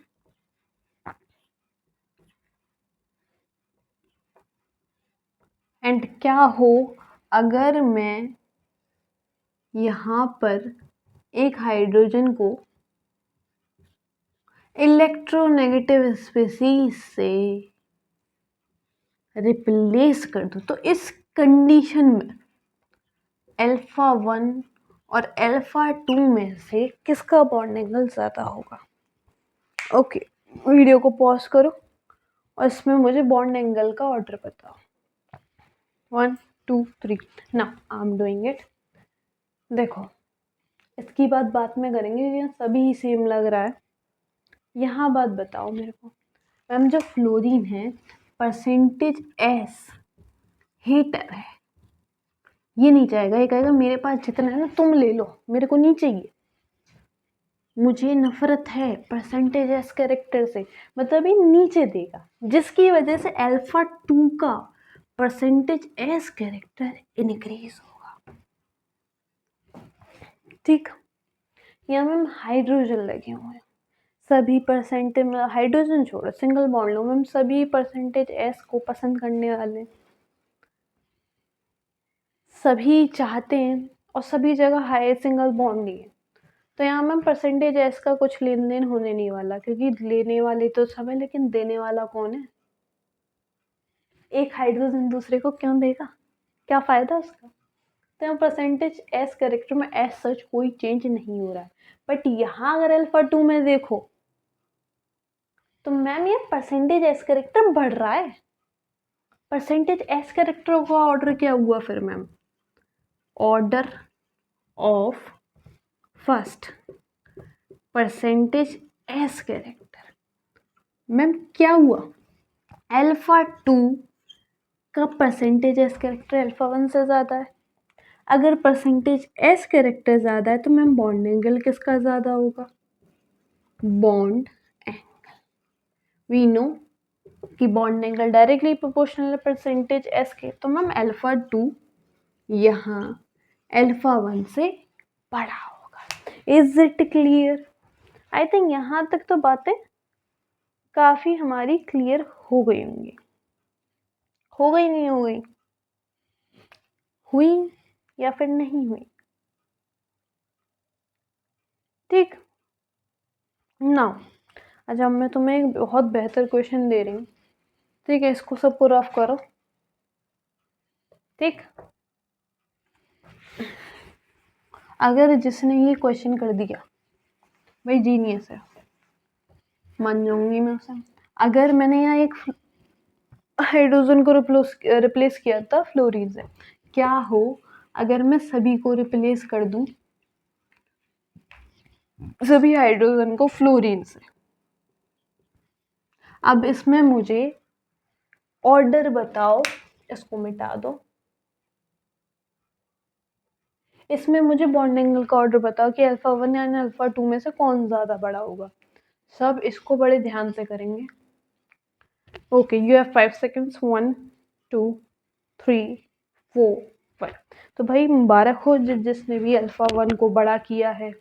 एंड क्या हो अगर मैं यहाँ पर एक हाइड्रोजन को इलेक्ट्रोनेगेटिव स्पीसीज से रिप्लेस कर दूँ, तो इस कंडीशन में अल्फा 1 और अल्फा 2 में से किसका बॉन्ड एंगल ज़्यादा होगा। ओके, वीडियो को पॉज करो और इसमें मुझे बॉन्ड एंगल का ऑर्डर बताओ। 1 2 3 now I am doing it. देखो इसकी बात बाद में करेंगे क्योंकि यहाँ सभी सेम लग रहा है। यहाँ बात बताओ मेरे को मैम, जो फ्लोरीन है परसेंटेज एस हीटर है, ये नहीं चाहेगा, ये कहेगा मेरे पास जितना है ना तुम ले लो, मेरे को नहीं चाहिए, मुझे नफरत है परसेंटेज एस कैरेक्टर से, मतलब ये नीचे देगा, जिसकी वजह से अल्फा 2 का परसेंटेज एस कैरेक्टर इंक्रीज होगा। ठीक, यहाँ मैम हाइड्रोजन लगे हुए हैं, सभी परसेंटेज में हाइड्रोजन छोड़ो सिंगल बॉन्ड लो मैम, सभी परसेंटेज एस को पसंद करने वाले सभी चाहते हैं और सभी जगह हाई सिंगल बॉन्ड ही है, तो यहाँ मैम परसेंटेज एस का कुछ लेन देन होने नहीं वाला, क्योंकि लेने वाले तो सब है लेकिन देने वाला कौन है? एक हाइड्रोजन दूसरे को क्यों देगा, क्या फायदा उसका? तो यहाँ परसेंटेज एस कैरेक्टर में एस सच कोई चेंज नहीं हो रहा है। बट यहाँ अगर अल्फा 2 में देखो तो मैम ये परसेंटेज एस कैरेक्टर बढ़ रहा है। परसेंटेज एस कैरेक्टर का ऑर्डर क्या हुआ फिर ma'am? Order of first percentage s character ma'am क्या हुआ? अल्फा 2 का परसेंटेज एस कैरेक्टर अल्फा 1 से ज़्यादा है। अगर परसेंटेज एस कैरेक्टर ज़्यादा है तो मैम बॉन्ड एंगल किसका ज़्यादा होगा? Bond angle. वी नो कि बॉन्ड एंगल डायरेक्टली प्रोपोर्शनल है परसेंटेज एस के, तो मैम अल्फा 2 यहाँ अल्फा 1 से बड़ा होगा। Is it clear? I think यहाँ तक तो बातें काफ़ी हमारी क्लियर हो गई होंगी। हो गई नहीं हो गई? हुई या फिर नहीं हुई? ठीक ना, अच्छा मैं तुम्हें एक बहुत बेहतर क्वेश्चन दे रही हूँ, ठीक है, इसको सबको रफ करो। ठीक, अगर जिसने ये क्वेश्चन कर दिया भाई जीनियस है, मान जाऊंगी मैं उसे। अगर मैंने यहाँ एक हाइड्रोजन को रिप्लेस किया था फ्लोरीन से, क्या हो अगर मैं सभी को रिप्लेस कर दूं, सभी हाइड्रोजन को फ्लोरीन से? अब इसमें मुझे ऑर्डर बताओ, इसको मिटा दो, इसमें मुझे बॉन्ड एंगल का ऑर्डर बताओ कि अल्फा 1 यानी अल्फा 2 में से कौन ज़्यादा बड़ा होगा। सब इसको बड़े ध्यान से करेंगे। Okay, you have 5 seconds. 1 2 3 4 5। तो भाई मुबारक हो जिसने भी अल्फा 1 को बड़ा किया है,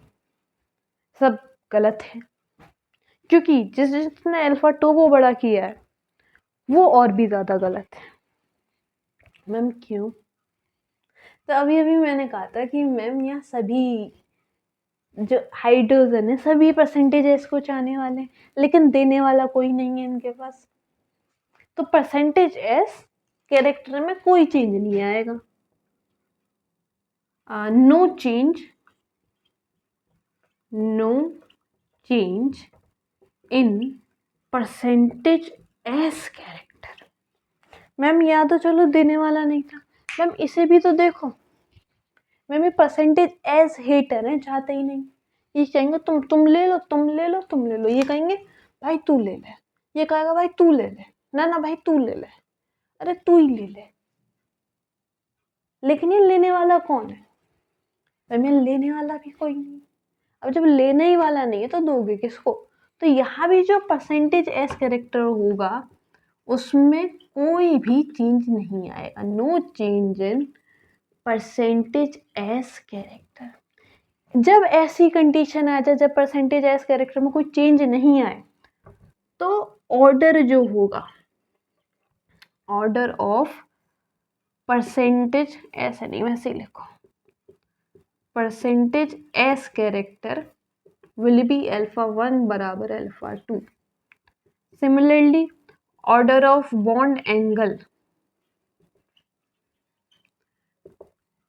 सब गलत है, क्योंकि जिसने अल्फा 2 को बड़ा किया है वो और भी ज़्यादा गलत है। मैम क्यों? तो अभी अभी मैंने कहा था कि मैम यहाँ सभी जो हाइड्रोजन है सभी परसेंटेज इसको चाहने वाले हैं, लेकिन देने वाला कोई नहीं है इनके पास, तो परसेंटेज एस कैरेक्टर में कोई चेंज नहीं आएगा। No change in percentage s character. Ma'am यहाँ तो चलो देने वाला नहीं था, मैम इसे भी तो देखो, मैम ये परसेंटेज एस हेटर है, चाहते ही नहीं। ये कहेंगे तुम ले लो तुम ले लो तुम ले लो, ये कहेंगे भाई तू ले ले, ये कहेगा भाई तू ले ले, ना ना भाई तू ले ले, अरे तू ही ले ले। लेकिन ये लेने वाला कौन है? मैम ये लेने वाला भी कोई नहीं। अब जब लेने ही वाला नहीं है तो दोगे किसको? तो यहाँ भी जो परसेंटेज एस कैरेक्टर होगा उसमें कोई भी चेंज नहीं आएगा। No change in percentage s character. जब ऐसी कंडीशन आ जाए जब परसेंटेज एस कैरेक्टर में कोई चेंज नहीं आए तो ऑर्डर जो होगा, ऑर्डर ऑफ परसेंटेज ऐसे नहीं वैसे लिखो, percentage s character will be alpha 1 बराबर alpha 2। Similarly, order of bond angle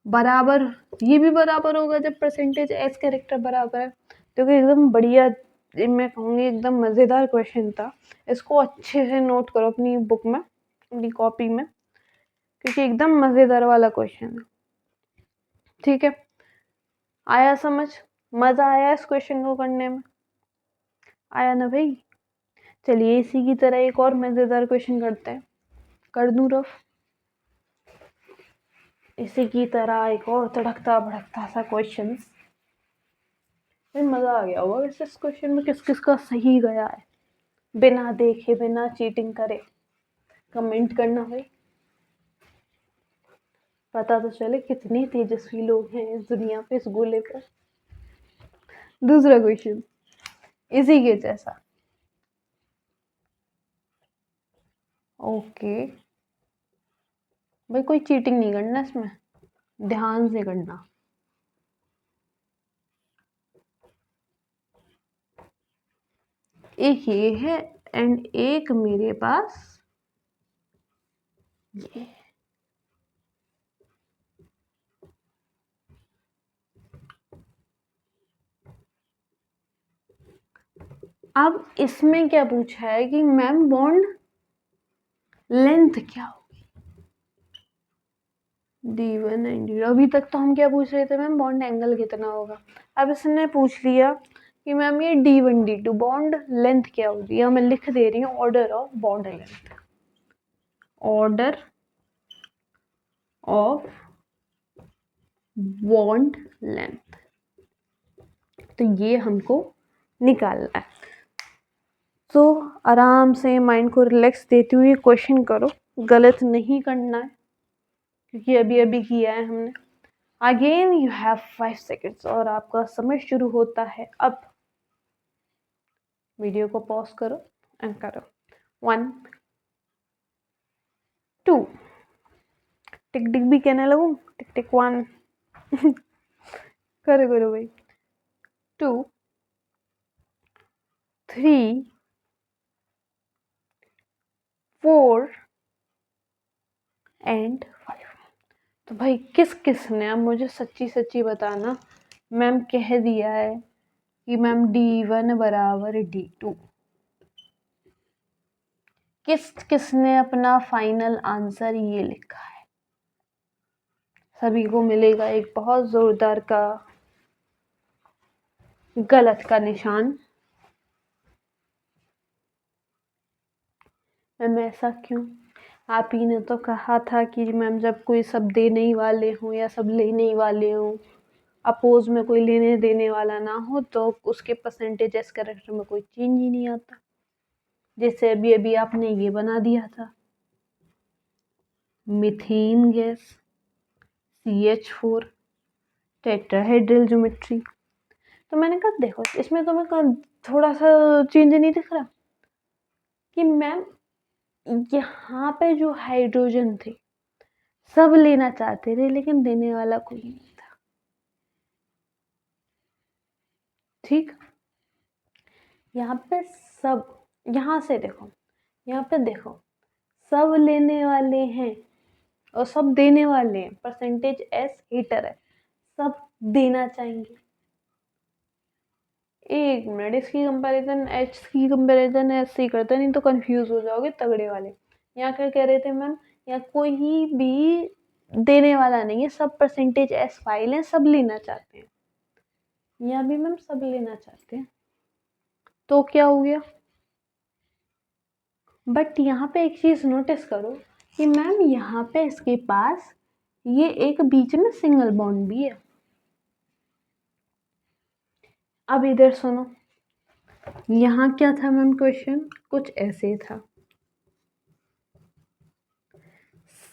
बराबर, ये भी बराबर होगा जब परसेंटेज एस कैरेक्टर बराबर है। तो एकदम बढ़िया, मैं कहूँगी एकदम मज़ेदार क्वेश्चन था, इसको अच्छे से नोट करो अपनी बुक में, अपनी कॉपी में, क्योंकि एकदम मज़ेदार वाला क्वेश्चन है। ठीक है, आया समझ? मज़ा आया इस क्वेश्चन को करने में? आया ना भाई? चलिए इसी की तरह एक और मज़ेदार क्वेश्चन करते हैं, कर दूँ रफ? इसी की तरह एक और तड़कता भड़कता सा क्वेश्चन। मज़ा आ गया होगा वैसे इस क्वेश्चन में, किस किस का सही गया है बिना देखे बिना चीटिंग करे? कमेंट करना भाई। पता तो चले कितने तेजस्वी लोग हैं इस दुनिया पे, इस गोले पर। दूसरा क्वेश्चन इसी के जैसा। ओके भाई, कोई चीटिंग नहीं करना इसमें, ध्यान से करना। एक ये है एंड एक मेरे पास ये। अब इसमें क्या पूछा है कि मैम बॉन्ड लेंथ क्या होगी, D1 एंड D2। अभी तक तो हम क्या पूछ रहे थे मैम, बॉन्ड एंगल कितना होगा। अब इसने पूछ लिया कि मैम ये D1 D2 बॉन्ड लेंथ क्या होगी। या मैं लिख दे रही हूँ order of bond length, order of bond length. तो ये हमको निकालना है। तो आराम से माइंड को रिलैक्स देते हुए क्वेश्चन करो, गलत नहीं करना है क्योंकि अभी अभी किया है हमने। अगेन यू हैव 5 सेकेंड्स और आपका समय शुरू होता है अब। वीडियो को पॉज करो एंड करो। 1 2 टिक टिक भी कहने लगूं, टिक टिक 1 करो करो भाई, 2 3 4 एंड 5। तो भाई किस किस ने, अब मुझे सच्ची सच्ची बताना, मैम कह दिया है कि मैम D1 बराबर D2। किस किसने अपना फाइनल आंसर ये लिखा है। सभी को मिलेगा एक बहुत जोरदार का गलत का निशान। मैम ऐसा क्यों, आप ही ने तो कहा था कि मैम जब कोई सब देने ही वाले हों या सब लेने ही वाले हों, अपोज में कोई लेने देने वाला ना हो तो उसके परसेंटेज एस कैरेक्टर में कोई चेंज ही नहीं आता। जैसे अभी अभी आपने ये बना दिया था, methane gas CH4 tetrahedral geometry. तो मैंने कहा देखो इसमें तो मैं थोड़ा सा चेंज नहीं दिख रहा कि मैम यहाँ पे जो हाइड्रोजन थे सब लेना चाहते थे लेकिन देने वाला कोई नहीं था। ठीक, यहाँ पे सब, यहाँ से देखो, यहाँ पे देखो सब लेने वाले हैं और सब देने वाले हैं। परसेंटेज एस हीटर है, सब देना चाहेंगे। एक मिनट, इसकी कंपैरिजन एच की कंपैरिजन एस से करते, नहीं तो कंफ्यूज हो जाओगे तगड़े वाले। यहाँ क्या कह रहे थे मैम, यहाँ कोई भी देने वाला नहीं है, सब परसेंटेज एस फाइल है, सब लेना चाहते हैं। यहाँ भी मैम सब लेना चाहते हैं, तो क्या हो गया। बट यहाँ पे एक चीज नोटिस करो कि मैम यहाँ पे इसके पास ये एक बीच में सिंगल बॉन्ड भी है। अब इधर सुनो, यहाँ क्या था मैम क्वेश्चन, कुछ ऐसे था,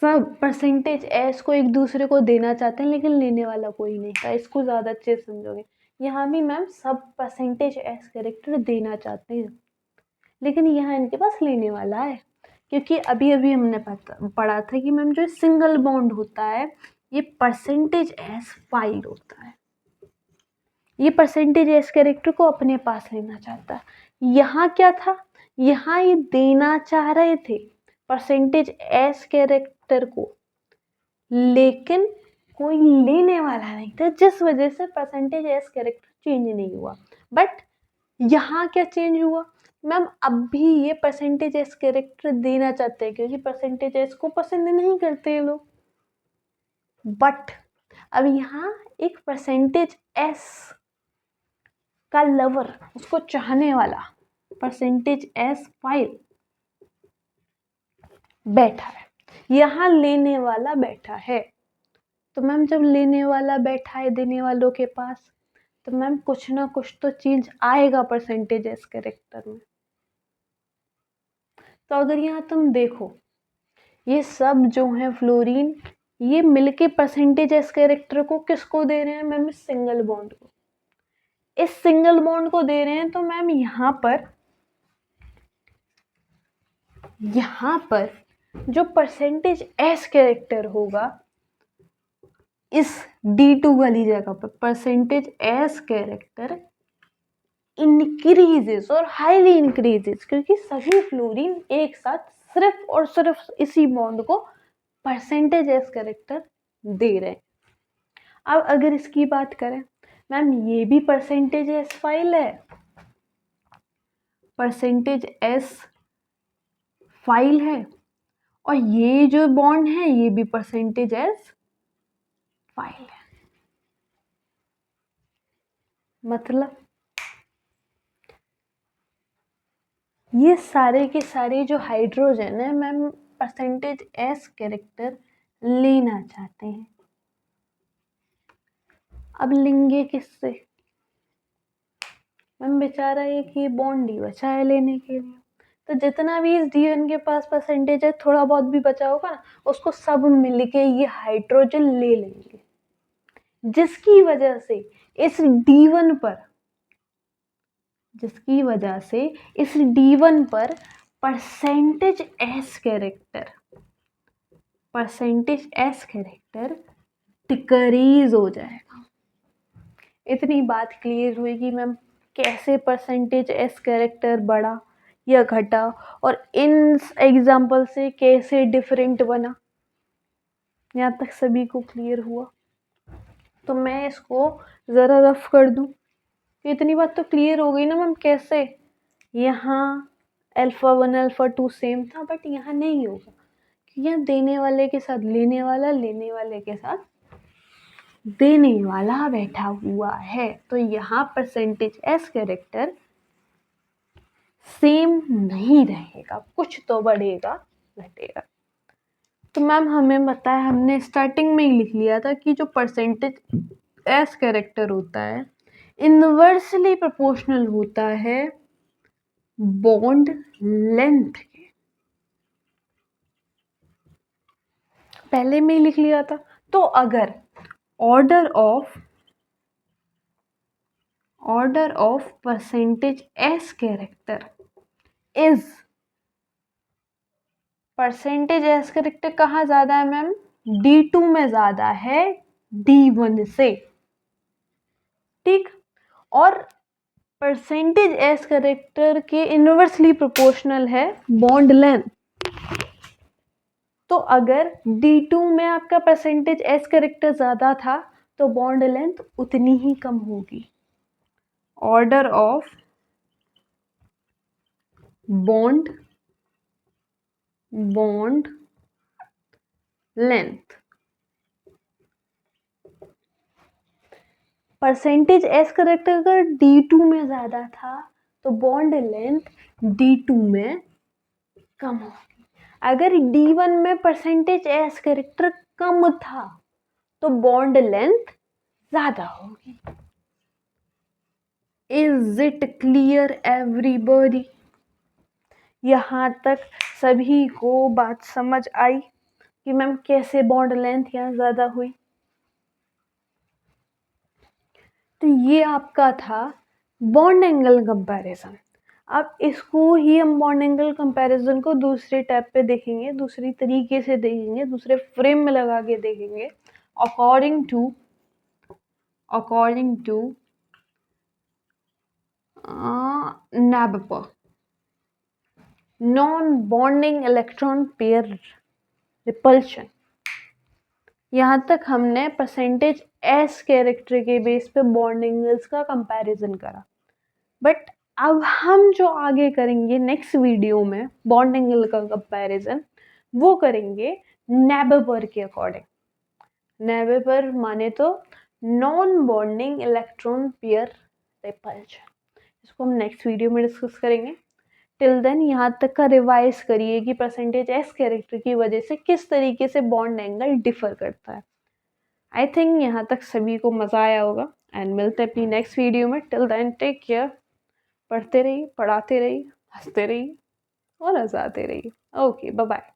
सब परसेंटेज एस को एक दूसरे को देना चाहते हैं लेकिन लेने वाला कोई नहीं था। इसको ज़्यादा अच्छे से समझोगे। यहाँ भी मैम सब परसेंटेज एस कैरेक्टर देना चाहते हैं लेकिन यहाँ इनके पास लेने वाला है, क्योंकि अभी अभी हमने पढ़ा था कि मैम जो सिंगल बॉन्ड होता है ये परसेंटेज एस फाइल होता है, ये परसेंटेज एस कैरेक्टर को अपने पास लेना चाहता है। यहाँ क्या था, यहाँ ये देना चाह रहे थे परसेंटेज एस कैरेक्टर को लेकिन कोई लेने वाला नहीं था, जिस वजह से परसेंटेज एस कैरेक्टर चेंज नहीं हुआ। बट यहाँ क्या चेंज हुआ मैम, अब भी ये परसेंटेज एस कैरेक्टर देना चाहते हैं क्योंकि परसेंटेज एस को पसंद नहीं करते ये लोग। बट अब यहाँ एक परसेंटेज एस का लवर, उसको चाहने वाला परसेंटेज एस फाइल बैठा है, यहाँ लेने वाला बैठा है। तो मैम जब लेने वाला बैठा है देने वालों के पास, तो मैम कुछ ना कुछ तो चेंज आएगा परसेंटेज एस कैरेक्टर में। तो अगर यहाँ तुम देखो ये सब जो है फ्लोरीन ये मिलके परसेंटेज एस कैरेक्टर को किसको दे रहे हैं मैम? इस सिंगल बॉन्ड को, इस सिंगल बॉन्ड को दे रहे हैं। तो मैम यहाँ पर जो परसेंटेज एस कैरेक्टर होगा इस D2 वाली जगह पर, परसेंटेज एस कैरेक्टर इंक्रीजेस और हाईली इंक्रीजेस, क्योंकि सभी फ्लोरीन एक साथ सिर्फ और सिर्फ इसी बॉन्ड को परसेंटेज एस कैरेक्टर दे रहे हैं। अब अगर इसकी बात करें मैम, ये भी परसेंटेज एस फाइल है, परसेंटेज एस फाइल है, और ये जो बॉन्ड है ये भी परसेंटेज एस फाइल है। मतलब ये सारे के सारे जो हाइड्रोजन है मैम परसेंटेज एस कैरेक्टर लेना चाहते हैं। अब लेंगे किससे मैम? बेचारा एक ये बॉन्ड ही बचा है लेने के लिए, तो जितना भी इस D1 के पास परसेंटेज है, थोड़ा बहुत भी बचा होगा ना, उसको सब मिलके ये हाइड्रोजन ले लेंगे, जिसकी वजह से इस D1 पर परसेंटेज एस कैरेक्टर डिक्रीज हो जाएगा। इतनी बात क्लियर हुई कि मैम कैसे परसेंटेज एस कैरेक्टर बढ़ा या घटा, और इन एग्जाम्पल से कैसे डिफरेंट बना। यहाँ तक सभी को क्लियर हुआ? तो मैं इसको ज़रा रफ कर दूँ। इतनी बात तो क्लियर हो गई ना मैम, कैसे यहाँ अल्फा 1 अल्फा 2 सेम था, बट यहाँ नहीं होगा, यहाँ देने वाले के साथ लेने वाला, लेने वाले के साथ देने वाला बैठा हुआ है। तो यहाँ परसेंटेज एस कैरेक्टर सेम नहीं रहेगा, कुछ तो बढ़ेगा घटेगा। तो मैम हमें पता है, हमने स्टार्टिंग में ही लिख लिया था कि जो परसेंटेज एस कैरेक्टर होता है इनवर्सली प्रोपोर्शनल होता है बॉन्ड लेंथ के। पहले में ही लिख लिया था। तो अगर order of percentage s character is, percentage s character कहाँ ज्यादा है मैम? D2 में ज्यादा है D1 से, ठीक। और परसेंटेज एस कैरेक्टर के इनवर्सली प्रोपोर्शनल है बॉन्ड लेंथ। तो अगर D2 में आपका परसेंटेज एस कैरेक्टर ज्यादा था तो बॉन्ड लेंथ उतनी ही कम होगी। Order of bond length, percentage s character अगर D2 में ज्यादा था तो बॉन्ड लेंथ D2 में कम होगी। अगर D1 में परसेंटेज एस कैरेक्टर कम था तो बॉन्ड लेंथ ज्यादा होगी। Is it clear everybody? यहाँ तक सभी को बात समझ आई कि मैम कैसे बॉन्ड लेंथ यहाँ ज्यादा हुई? तो ये आपका था बॉन्ड एंगल कंपैरिजन। अब इसको ही हम बॉन्ड एंगल कंपैरिजन को दूसरे टैब पे देखेंगे, दूसरी तरीके से देखेंगे, दूसरे फ्रेम में लगा के देखेंगे, according to NABPER, non bonding electron pair repulsion. यहाँ तक हमने परसेंटेज एस कैरेक्टर के बेस पे बॉन्ड एंगल्स का कंपैरिजन करा, बट अब हम जो आगे करेंगे नेक्स्ट वीडियो में बॉन्ड एंगल का कंपैरिजन, वो करेंगे NABPER के अकॉर्डिंग। NABPER माने तो non bonding electron pair repulsion. इसको हम नेक्स्ट वीडियो में डिस्कस करेंगे। टिल देन यहाँ तक का रिवाइज करिए कि परसेंटेज एस कैरेक्टर की वजह से किस तरीके से बॉन्ड एंगल डिफर करता है। आई थिंक यहाँ तक सभी को मज़ा आया होगा, एंड मिलते हैं अपनी नेक्स्ट वीडियो में। टिल देन टेक केयर, पढ़ते रहिए, पढ़ाते रहिए, हंसते रहिए और हंसाते रहिए। Okay, bye bye.